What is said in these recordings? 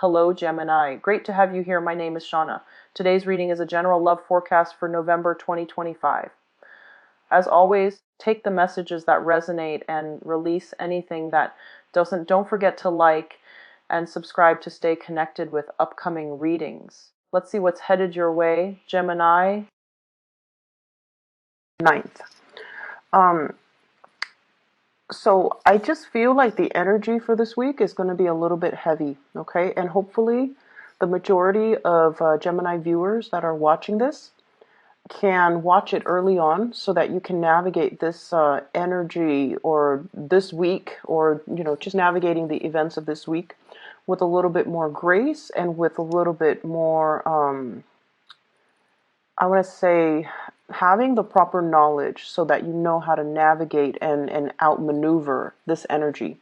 Hello, Gemini. Great to have you here. My name is Shauna. Today's reading is a general love forecast for November 2025. As always, take the messages that resonate and release anything that doesn't. Don't forget to like and subscribe to stay connected with upcoming readings. Let's see what's headed your way, Gemini. 9th. So I just feel like the energy for this week is going to be a little bit heavy, okay? And hopefully the majority of Gemini viewers that are watching this can watch it early on so that you can navigate this energy or this week, or, just navigating the events of this week with a little bit more grace and with a little bit more, I want to say, having the proper knowledge so that you know how to navigate and outmaneuver this energy.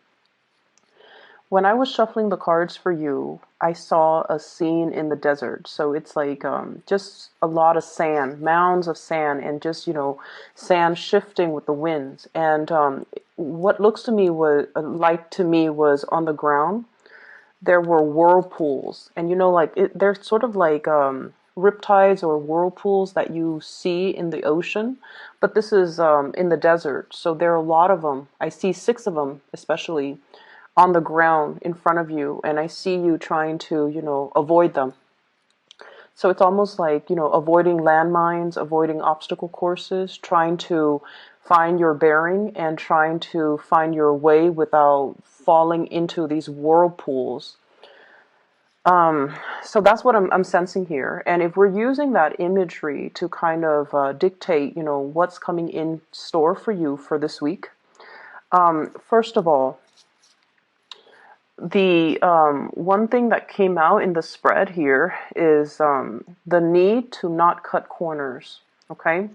When I was shuffling the cards for you, I saw a scene in the desert. So it's like just a lot of sand, mounds of sand, and just, sand shifting with the winds. And what looks to me was was on the ground, there were whirlpools. And, they're sort of like riptides or whirlpools that you see in the ocean. But this is in the desert. So there are a lot of them. I see 6 of them, especially on the ground in front of you, and I see you trying to, avoid them. So it's almost like, avoiding landmines, avoiding obstacle courses, trying to find your bearing and trying to find your way without falling into these whirlpools. So that's what I'm sensing here. And if we're using that imagery to kind of dictate, what's coming in store for you for this week, first of all, the one thing that came out in the spread here is the need to not cut corners, okay?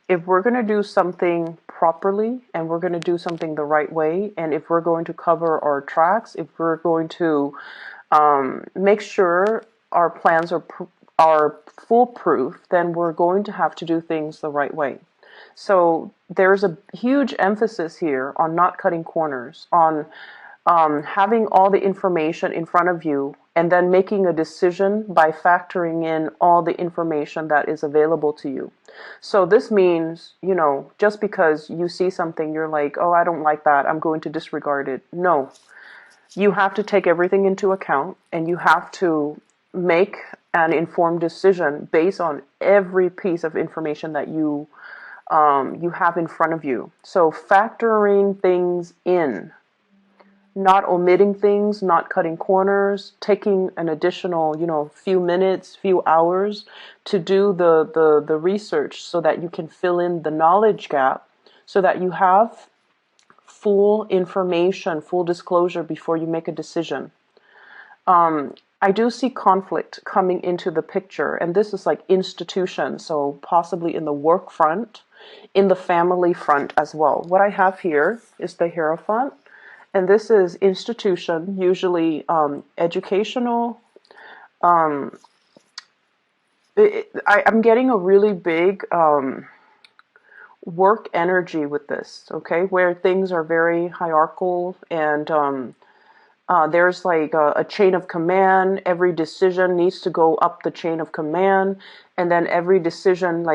If we're going to do something properly and we're going to do something the right way, and if we're going to cover our tracks, if we're going to make sure our plans are foolproof, then we're going to have to do things the right way. So there's a huge emphasis here on not cutting corners, on having all the information in front of you and then making a decision by factoring in all the information that is available to you. So this means, just because you see something, you're like, oh, I don't like that, I'm going to disregard it. No, you have to take everything into account and you have to make an informed decision based on every piece of information that you have in front of you. So factoring things in, not omitting things, not cutting corners, taking an additional, few minutes, few hours to do the research so that you can fill in the knowledge gap, so that you have full information, full disclosure before you make a decision. I do see conflict coming into the picture, and this is like institution, so possibly in the work front, in the family front as well. What I have here is the Hierophant. And this is institution, usually educational. I'm getting a really big work energy with this, okay, where things are very hierarchical, and there's like a chain of command. Every decision needs to go up the chain of command, and then every decision,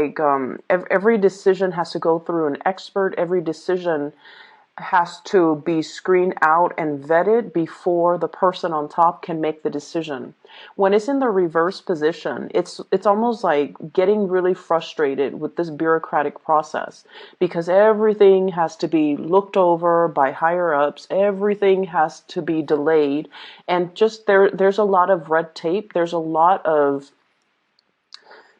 every decision has to go through an expert. Every decision has to be screened out and vetted before the person on top can make the decision. When it's in the reverse position, it's almost like getting really frustrated with this bureaucratic process, because everything has to be looked over by higher ups, everything has to be delayed, and just there's a lot of red tape, there's a lot of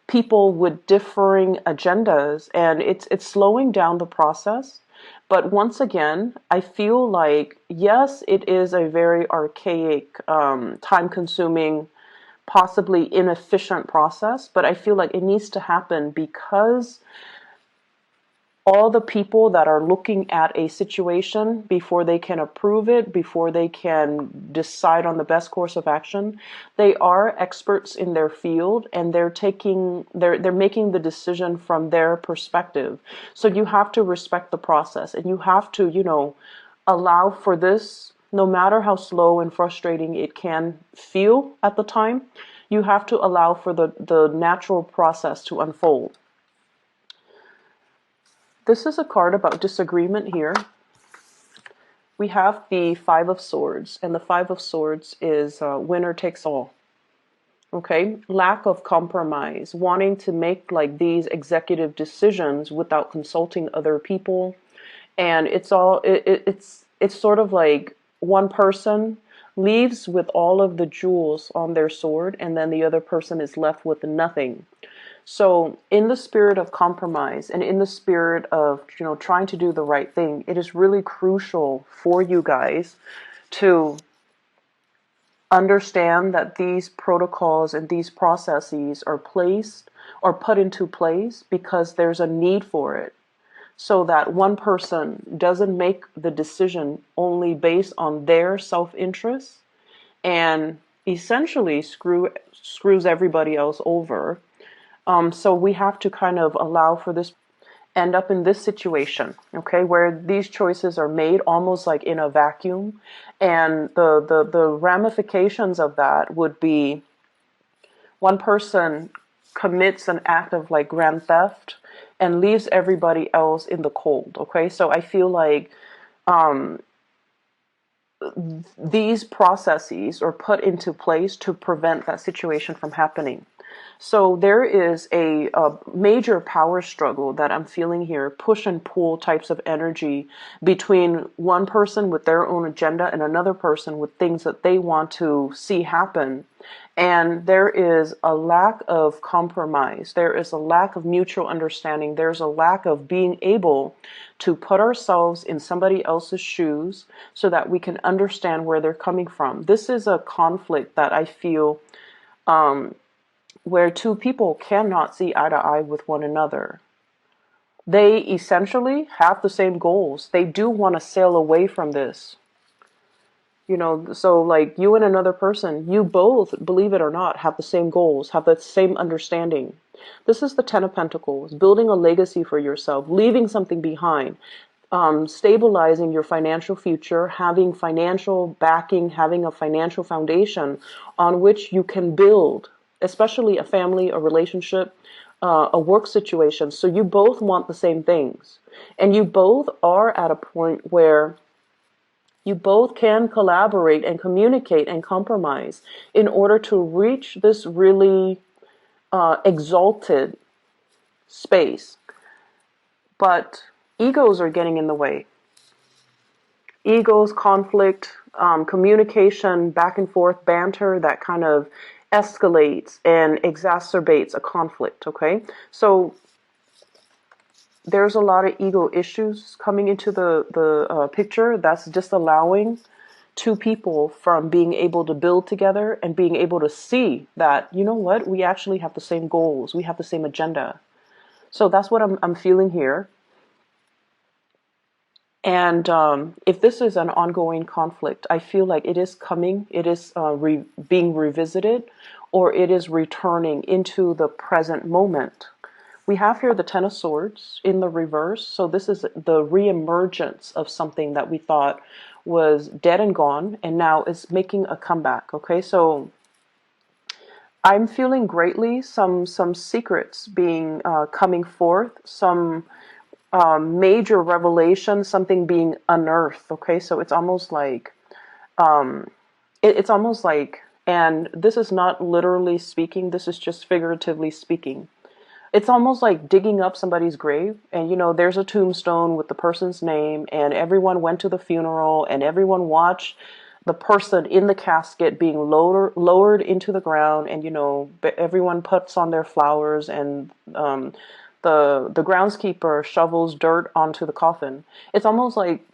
people with differing agendas, and it's slowing down the process. But once again, I feel like, yes, it is a very archaic, time-consuming, possibly inefficient process, but I feel like it needs to happen because all the people that are looking at a situation before they can approve it, before they can decide on the best course of action, they are experts in their field, and they're making the decision from their perspective. So you have to respect the process, and you have to, allow for this no matter how slow and frustrating it can feel at the time, you have to allow for the natural process to unfold. This is a card about disagreement here. We have the Five of Swords, and the Five of Swords is winner takes all. Okay, lack of compromise, wanting to make like these executive decisions without consulting other people, and it's sort of like one person leaves with all of the jewels on their sword, and then the other person is left with nothing. So, in the spirit of compromise and in the spirit of, trying to do the right thing, it is really crucial for you guys to understand that these protocols and these processes are placed or put into place because there's a need for it. So that one person doesn't make the decision only based on their self-interest and essentially screws everybody else over. So we have to kind of allow for this, end up in this situation, okay, where these choices are made almost like in a vacuum. And the ramifications of that would be one person commits an act of like grand theft and leaves everybody else in the cold, okay? So I feel like these processes are put into place to prevent that situation from happening. So there is a major power struggle that I'm feeling here, push and pull types of energy between one person with their own agenda and another person with things that they want to see happen. And there is a lack of compromise. There is a lack of mutual understanding. There's a lack of being able to put ourselves in somebody else's shoes so that we can understand where they're coming from. This is a conflict that I feel where two people cannot see eye to eye with one another. They essentially have the same goals. They do want to sail away from this. So like you and another person, you both, believe it or not, have the same goals, have the same understanding. This is the Ten of Pentacles, building a legacy for yourself, leaving something behind, stabilizing your financial future, having financial backing, having a financial foundation on which you can build, especially a family, a relationship, a work situation. So you both want the same things. And you both are at a point where you both can collaborate and communicate and compromise in order to reach this really exalted space. But egos are getting in the way. Egos, conflict, communication, back and forth, banter, that kind of escalates and exacerbates a conflict, okay? So there's a lot of ego issues coming into the picture that's just allowing two people from being able to build together and being able to see that, you know what, we actually have the same goals, we have the same agenda. So that's what I'm feeling here. And if this is an ongoing conflict, I feel like it is coming, it is being revisited, or it is returning into the present moment. We have here the Ten of Swords in the reverse. So this is the reemergence of something that we thought was dead and gone, and now is making a comeback. Okay, so I'm feeling greatly some secrets being coming forth, some major revelation, something being unearthed. Okay, so it's almost like it's almost like, and this is not literally speaking, this is just figuratively speaking. It's almost like digging up somebody's grave, and there's a tombstone with the person's name, and everyone went to the funeral, and everyone watched the person in the casket being lowered into the ground, and everyone puts on their flowers, and the groundskeeper shovels dirt onto the coffin. It's almost like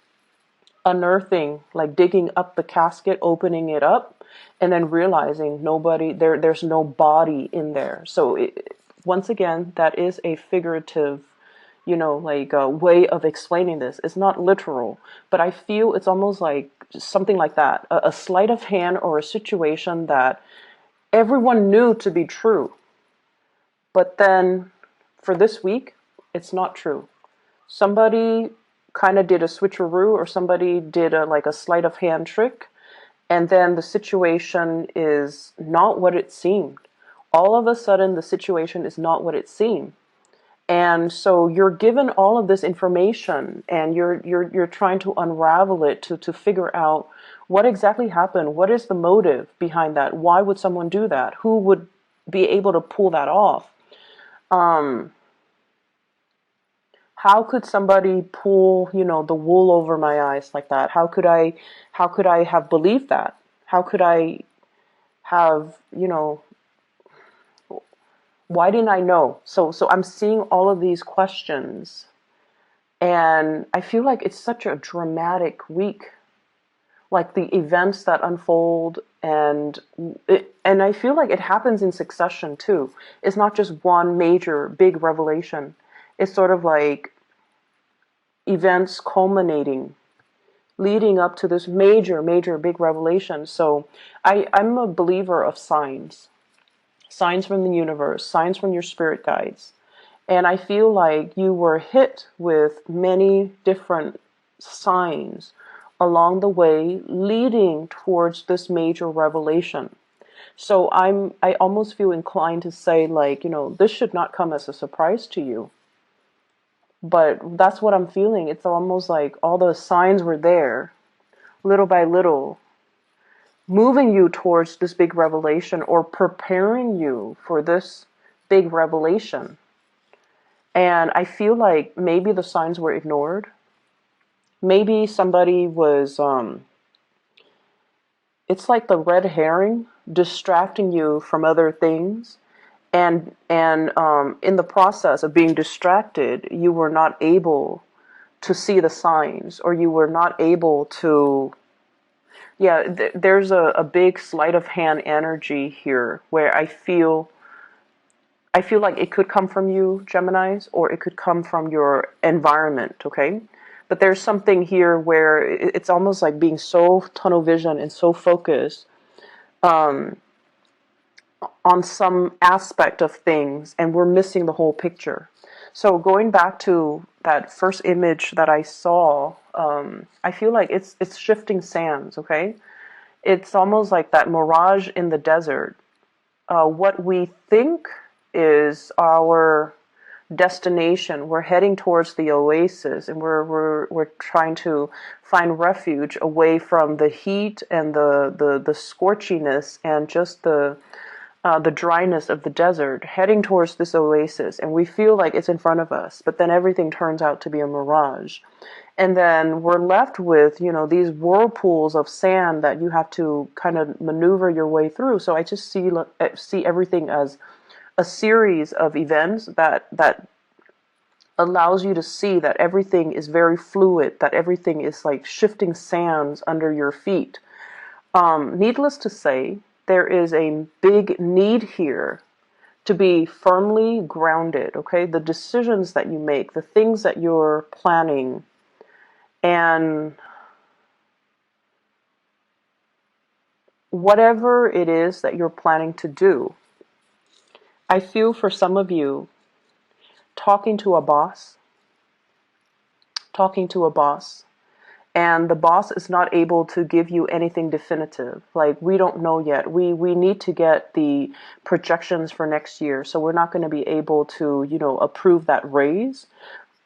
unearthing, like digging up the casket, opening it up, and then realizing there's no body in there. So once again, that is a figurative, like a way of explaining this. It's not literal, but I feel it's almost like something like that, a sleight of hand or a situation that everyone knew to be true. But then for this week, it's not true. Somebody kind of did a switcheroo, or somebody did like a sleight of hand trick, and then the situation is not what it seemed. All of a sudden, the situation is not what it seemed. And so you're given all of this information, and you're trying to unravel it to figure out what exactly happened. What is the motive behind that? Why would someone do that? Who would be able to pull that off? How could somebody pull, the wool over my eyes like that? How could I have believed that? How could I have, why didn't I know? So I'm seeing all of these questions, and I feel like it's such a dramatic week. Like the events that unfold, and I feel like it happens in succession too. It's not just one major big revelation. It's sort of like events culminating, leading up to this major, major big revelation. So I'm a believer of signs. Signs from the universe, signs from your spirit guides. And I feel like you were hit with many different signs along the way leading towards this major revelation. So I almost feel inclined to say, like, this should not come as a surprise to you. But that's what I'm feeling. It's almost like all the signs were there, little by little, moving you towards this big revelation, or preparing you for this big revelation. And I feel like maybe the signs were ignored. Maybe somebody was, it's like the red herring distracting you from other things. And in the process of being distracted, you were not able to see the signs, or you were not able to, there's a big sleight of hand energy here where I feel like it could come from you, Geminis, or it could come from your environment, okay? But there's something here where it's almost like being so tunnel vision and so focused on some aspect of things, and we're missing the whole picture. So going back to that first image that I saw, I feel like it's shifting sands, okay? It's almost like that mirage in the desert. What we think is our destination, we're heading towards the oasis, and we're trying to find refuge away from the heat and the scorchiness and just the dryness of the desert, heading towards this oasis, and we feel like it's in front of us, but then everything turns out to be a mirage. And then we're left with, these whirlpools of sand that you have to kind of maneuver your way through. So I just see everything as a series of events that allows you to see that everything is very fluid, that everything is like shifting sands under your feet. Needless to say, there is a big need here to be firmly grounded, okay? The decisions that you make, the things that you're planning, and whatever it is that you're planning to do. I feel for some of you, talking to a boss, and the boss is not able to give you anything definitive. Like, we don't know yet. We need to get the projections for next year, so we're not going to be able to, approve that raise,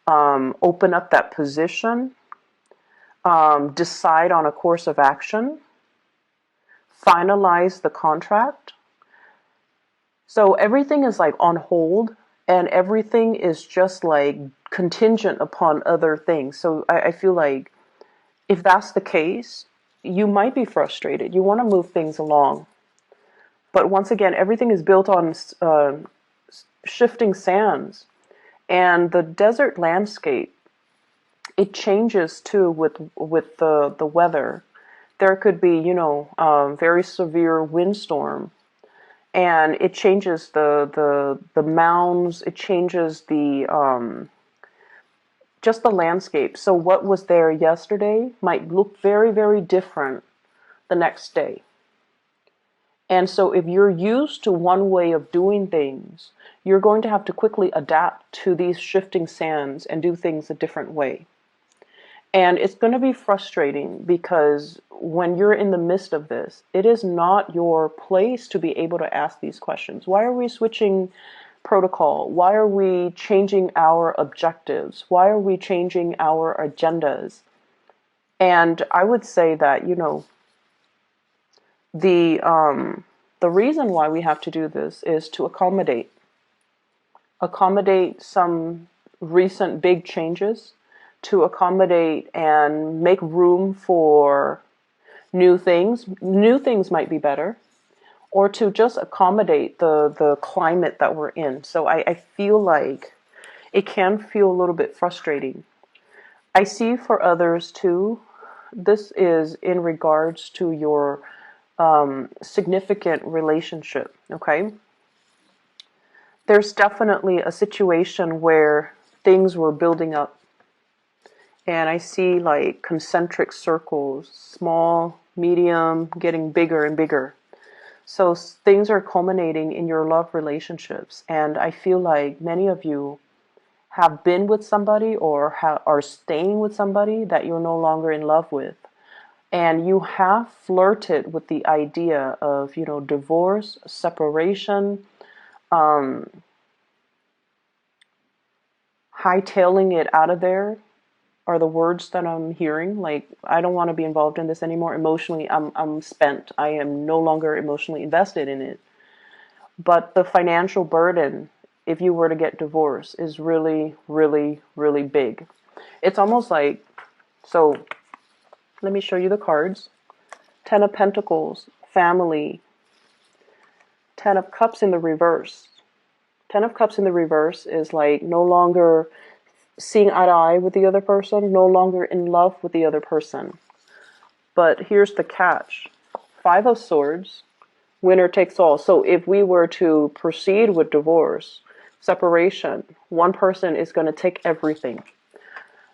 open up that position, decide on a course of action, finalize the contract. So everything is like on hold, and everything is just like contingent upon other things. So I feel like if that's the case, you might be frustrated. You want to move things along. But once again, everything is built on shifting sands. And the desert landscape, it changes too with the weather. There could be, very severe windstorm. And it changes the mounds, it changes the just the landscape. So what was there yesterday might look very, very different the next day. And so if you're used to one way of doing things, you're going to have to quickly adapt to these shifting sands and do things a different way. And it's going to be frustrating because when you're in the midst of this, it is not your place to be able to ask these questions. Why are we switching protocol? Why are we changing our objectives? Why are we changing our agendas? And I would say that, the reason why we have to do this is to accommodate some recent big changes, to accommodate and make room for new things. New things might be better, or to just accommodate the climate that we're in. So I feel like it can feel a little bit frustrating. I see for others too, this is in regards to your significant relationship, okay? There's definitely a situation where things were building up, and I see like concentric circles, small, medium, getting bigger and bigger. So things are culminating in your love relationships, and I feel like many of you have been with somebody or are staying with somebody that you're no longer in love with. And you have flirted with the idea of, divorce, separation, hightailing it out of there are the words that I'm hearing. Like, I don't want to be involved in this anymore. Emotionally, I'm spent. I am no longer emotionally invested in it. But the financial burden, if you were to get divorced, is really, really, really big. It's almost like, so let me show you the cards. Ten of Pentacles, family. Ten of Cups in the reverse. Ten of Cups in the reverse is like no longer seeing eye to eye with the other person, no longer in love with the other person. But here's the catch. Five of Swords, winner takes all. So if we were to proceed with divorce, separation, one person is going to take everything.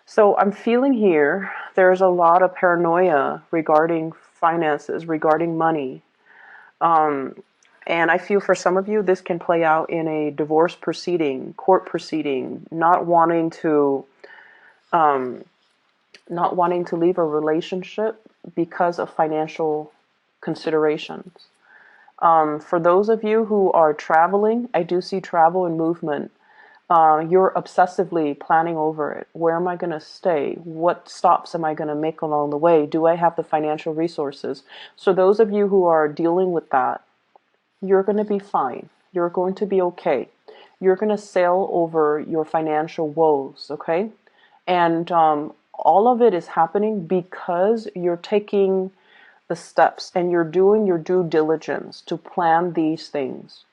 So I'm feeling here there's a lot of paranoia regarding finances, regarding money. And I feel for some of you, this can play out in a divorce proceeding, court proceeding, not wanting to leave a relationship because of financial considerations. For those of you who are traveling, I do see travel and movement. You're obsessively planning over it. Where am I going to stay? What stops am I going to make along the way? Do I have the financial resources? So those of you who are dealing with that, you're going to be fine. You're going to be okay. You're going to sail over your financial woes, okay? And all of it is happening because you're taking the steps and you're doing your due diligence to plan these things.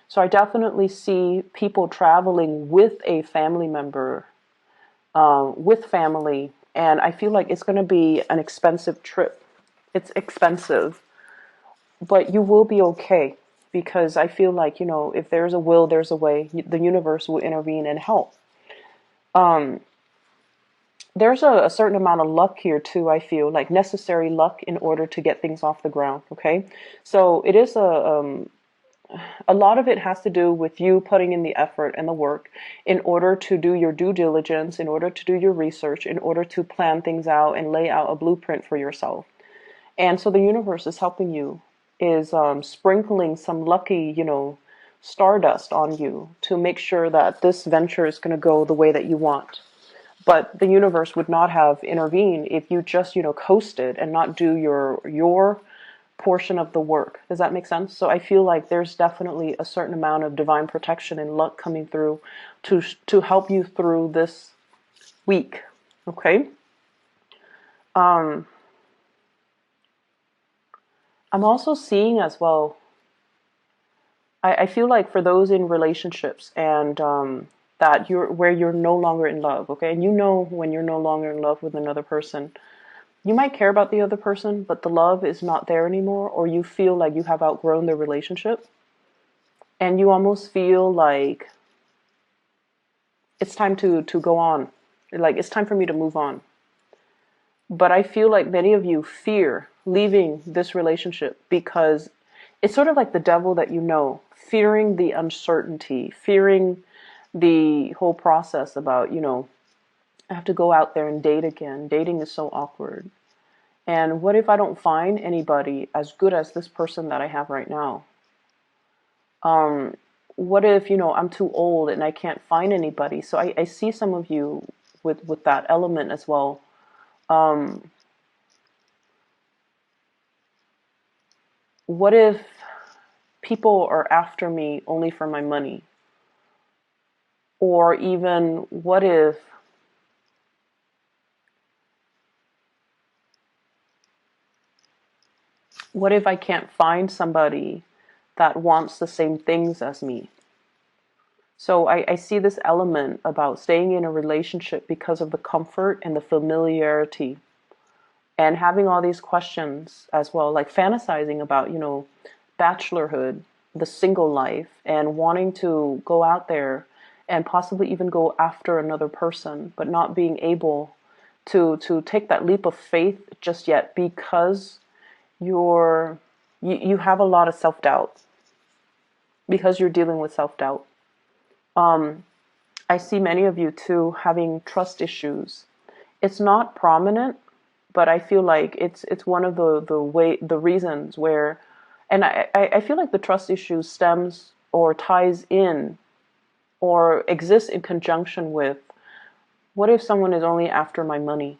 So I definitely see people traveling with a family member, with family, and I feel like it's going to be an expensive trip. It's expensive, but you will be okay because I feel like, if there's a will, there's a way. The universe will intervene and help. There's a certain amount of luck here too, I feel, like necessary luck in order to get things off the ground, okay? So it is a lot of it has to do with you putting in the effort and the work in order to do your due diligence, in order to do your research, in order to plan things out and lay out a blueprint for yourself. And so the universe is helping you, is sprinkling some lucky, stardust on you to make sure that this venture is going to go the way that you want. But the universe would not have intervened if you just, coasted and not do your portion of the work. Does that make sense? So I feel like there's definitely a certain amount of divine protection and luck coming through to help you through this week. Okay? I'm also seeing as well, I feel like for those in relationships and that you're no longer in love, okay? And when you're no longer in love with another person, you might care about the other person, but the love is not there anymore, or you feel like you have outgrown the relationship, and you almost feel like it's time to go on. Like, it's time for me to move on. But I feel like many of you fear leaving this relationship because it's sort of like the devil that fearing the uncertainty, fearing the whole process about, I have to go out there and date again. Dating is so awkward. And what if I don't find anybody as good as this person that I have right now? Um, what if, I'm too old and I can't find anybody? So I see some of you with that element as well. Um, what if people are after me only for my money? Or even what if I can't find somebody that wants the same things as me? So I see this element about staying in a relationship because of the comfort and the familiarity, and having all these questions as well, like fantasizing about, bachelorhood, the single life, and wanting to go out there and possibly even go after another person, but not being able to take that leap of faith just yet because you have a lot of self-doubt, because you're dealing with self-doubt. Um, I see many of you too having trust issues. It's not prominent, but I feel like it's one of the reasons where, and I feel like the trust issue stems or ties in or exists in conjunction with, what if someone is only after my money?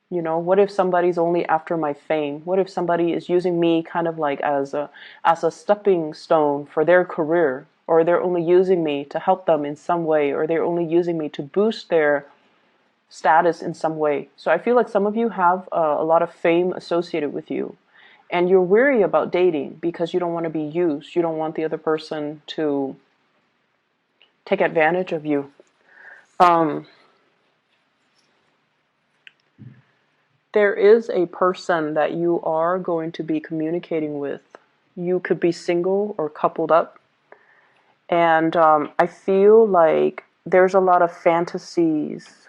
What if somebody's only after my fame? What if somebody is using me kind of like as a stepping stone for their career, or they're only using me to help them in some way, or they're only using me to boost their status in some way? So I feel like some of you have a lot of fame associated with you, and you're weary about dating because you don't want to be used. You don't want the other person to take advantage of you. Um, there is a person that you are going to be communicating with. You could be single or coupled up. And I feel like there's a lot of fantasies.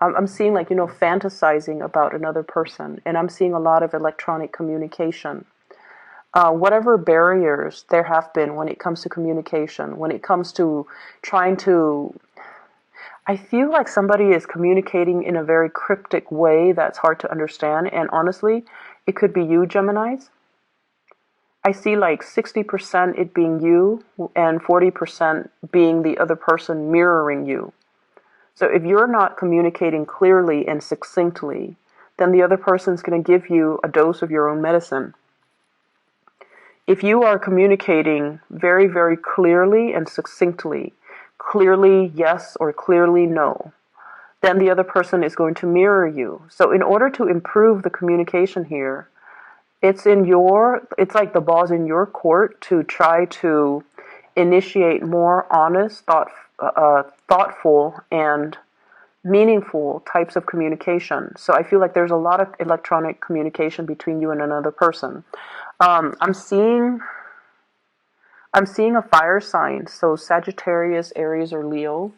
I'm seeing like, fantasizing about another person. And I'm seeing a lot of electronic communication. Whatever barriers there have been when it comes to communication, when it comes to trying to, I feel like somebody is communicating in a very cryptic way that's hard to understand. And honestly, it could be you, Geminis. I see like 60% it being you and 40% being the other person mirroring you. So if you're not communicating clearly and succinctly, then the other person's going to give you a dose of your own medicine. If you are communicating very, very clearly and succinctly, clearly yes or clearly no, then the other person is going to mirror you. So in order to improve the communication here, it's like the ball's in your court to try to initiate more honest, thoughtful, and meaningful types of communication. So I feel like there's a lot of electronic communication between you and another person. I'm seeing a fire sign, so Sagittarius, Aries, or Leo.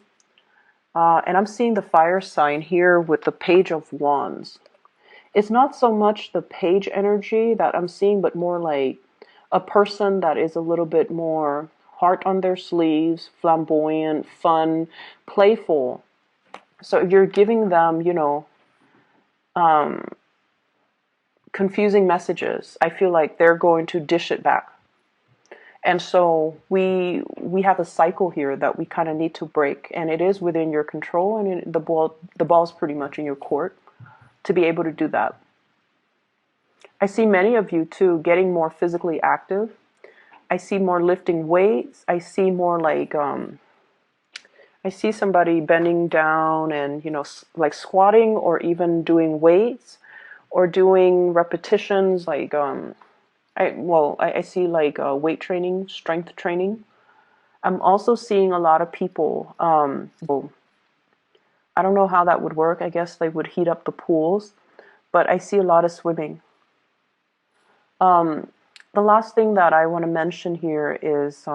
And I'm seeing the fire sign here with the Page of Wands. It's not so much the page energy that I'm seeing, but more like a person that is a little bit more heart on their sleeves, flamboyant, fun, playful. So if you're giving them, confusing messages, I feel like they're going to dish it back. And so we have a cycle here that we kind of need to break, and it is within your control, and the ball's pretty much in your court to be able to do that. I see many of you too getting more physically active. I see more lifting weights. I see more like I see somebody bending down and like squatting, or even doing weights, or doing repetitions like I see like weight training, strength training. I'm also seeing a lot of people. I don't know how that would work. I guess they would heat up the pools, but I see a lot of swimming. The last thing that I want to mention here is